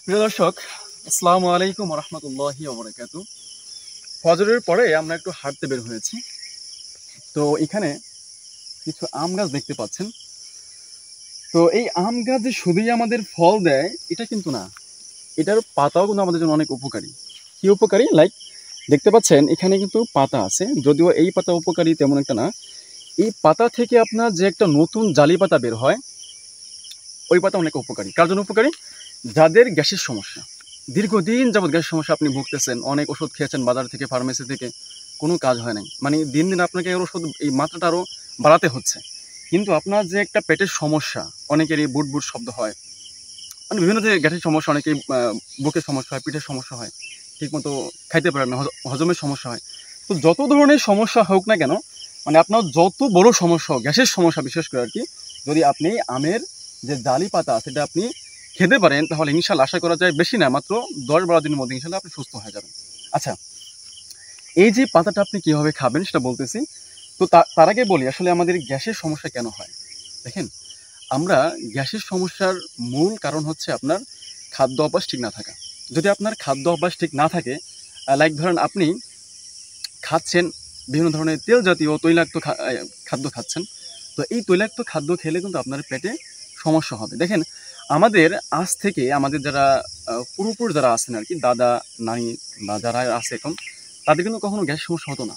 প্রিয় দর্শক, আসসালামু আলাইকুম রহমতুল্লাহি ওবরাকাতু। ফজরের পরে আমরা একটু হাঁটতে বের হয়েছি। তো এখানে কিছু আম গাছ দেখতে পাচ্ছেন। তো এই আম গাছ যে শুধুই আমাদের ফল দেয় এটা কিন্তু না, এটার পাতাও কিন্তু আমাদের জন্য অনেক উপকারী। কি উপকারী? লাইক দেখতে পাচ্ছেন এখানে কিন্তু পাতা আছে, যদিও এই পাতা উপকারী তেমন একটা না। এই পাতা থেকে আপনার যে একটা নতুন জালি পাতা বের হয়, ওই পাতা অনেক উপকারী। কার জন্য উপকারী? যাদের গ্যাসের সমস্যা, দীর্ঘদিন যাবৎ গ্যাসের সমস্যা আপনি ভুগতেছেন, অনেক ওষুধ খেয়েছেন বাজার থেকে, ফার্মেসি থেকে, কোনো কাজ হয় নাই। মানে দিন দিন আপনাকে এর ওষুধ এই মাত্রাটা আরও বাড়াতে হচ্ছে। কিন্তু আপনার যে একটা পেটের সমস্যা, অনেকেরই বুট বুট শব্দ হয়, মানে বিভিন্ন যে গ্যাসের সমস্যা, অনেকেই বুকের সমস্যা হয়, পিঠের সমস্যা হয়, ঠিকমতো খাইতে পারেন না, হজমের সমস্যা হয়। তো যত ধরনের সমস্যা হোক না কেন, মানে আপনার যত বড় সমস্যা হোক, গ্যাসের সমস্যা বিশেষ করে আর কি, যদি আপনি আমের যে জালি পাতা সেটা আপনি খেতে পারেন, তাহলে ইনশাল্লাহ আশা করা যায় বেশি না, মাত্র 10-12 দিনের মধ্যে ইনশাল্লাহ আপনি সুস্থ হয়ে যাবেন। আচ্ছা, এই যে পাতাটা আপনি কীভাবে খাবেন সেটা বলতেছি। তো তার আগে বলি আসলে আমাদের গ্যাসের সমস্যা কেন হয়। দেখেন, আমরা গ্যাসের সমস্যার মূল কারণ হচ্ছে আপনার খাদ্য অভ্যাস ঠিক না থাকা। যদি আপনার খাদ্য অভ্যাস ঠিক না থাকে, লাইক ধরেন আপনি খাচ্ছেন বিভিন্ন ধরনের তেল জাতীয় তৈলাক্ত খাদ্য খাচ্ছেন, তো এই তৈলাক্ত খাদ্য খেলে কিন্তু আপনার পেটে সমস্যা হবে। দেখেন, আমাদের আজ থেকে আমাদের যারা পূর্বপুরুষ যারা আছেন আর কি, দাদা নানি বা যারা আছে এখন, তাদের কিন্তু কখনো গ্যাস সমস্যা হতো না।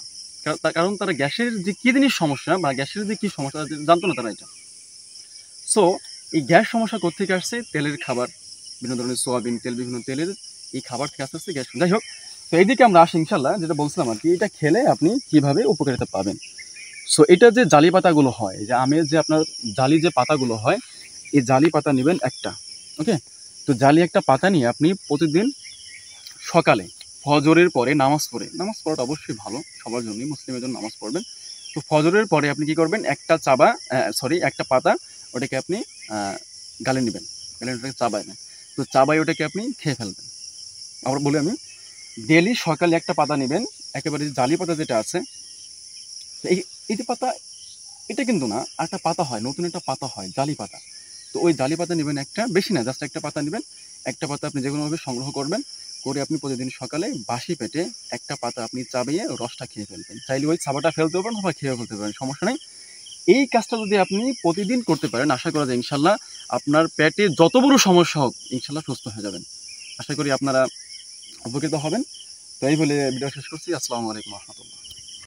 কারণ তারা গ্যাসের যে কী জিনিস সমস্যা বা গ্যাসের যে কী সমস্যা জানতো না তারা এটা। সো এই গ্যাস সমস্যা কোত্থেকে আসছে? তেলের খাবার, বিভিন্ন ধরনের সোয়াবিন তেল, বিভিন্ন তেলের এই খাবার থেকে আস্তে আস্তে গ্যাস। যাই হোক, তো এইদিকে আমরা আসি ইনশাল্লাহ, যেটা বলছিলাম আর কি, এটা খেলে আপনি কিভাবে উপকারিতা পাবেন। সো এটা যে জালি পাতাগুলো হয়, যে আমের যে আপনার জালি যে পাতাগুলো হয়, এই জালি পাতা নেবেন একটা। ওকে, তো জালি একটা পাতা নিয়ে আপনি প্রতিদিন সকালে ফজরের পরে নামাজ পড়াটা অবশ্যই ভালো, সবার জন্যই, মুসলিমের জন্য নামাজ পড়বেন। তো ফজরের পরে আপনি কি করবেন, একটা পাতা ওটাকে আপনি গালে নেবেন, গালে ওটাকে চাবাইবেন। তো চাবাই ওটাকে আপনি খেয়ে ফেলবেন। আবার বলি আমি, ডেলি সকালে একটা পাতা নেবেন, একেবারে জালি পাতা যেটা আছে, এই যে পাতা, এটা কিন্তু না, একটা পাতা হয়, নতুন একটা পাতা হয় জালি পাতা। তো ওই জালি পাতা নেবেন একটা, বেশি না, জাস্ট একটা পাতা নেবেন। একটা পাতা আপনি যেকোনোভাবে সংগ্রহ করবেন, করে আপনি প্রতিদিন সকালে বাসি পেটে একটা পাতা আপনি চাবিয়ে রসটা খেয়ে ফেলবেন। চাইলে ওই চাবাটা ফেলতে পারেন অথবা খেয়ে ফেলতে পারেন, সমস্যা নেই। এই কাজটা যদি আপনি প্রতিদিন করতে পারেন, আশা করা যায় ইনশাল্লাহ আপনার পেটে যত বড় সমস্যা হোক ইনশাল্লাহ সুস্থ হয়ে যাবেন। আশা করি আপনারা উপকৃত হবেন। তো এই বলে ভিডিও শেষ করছি। আসসালামু আলাইকুম রহমতুল্লাহ।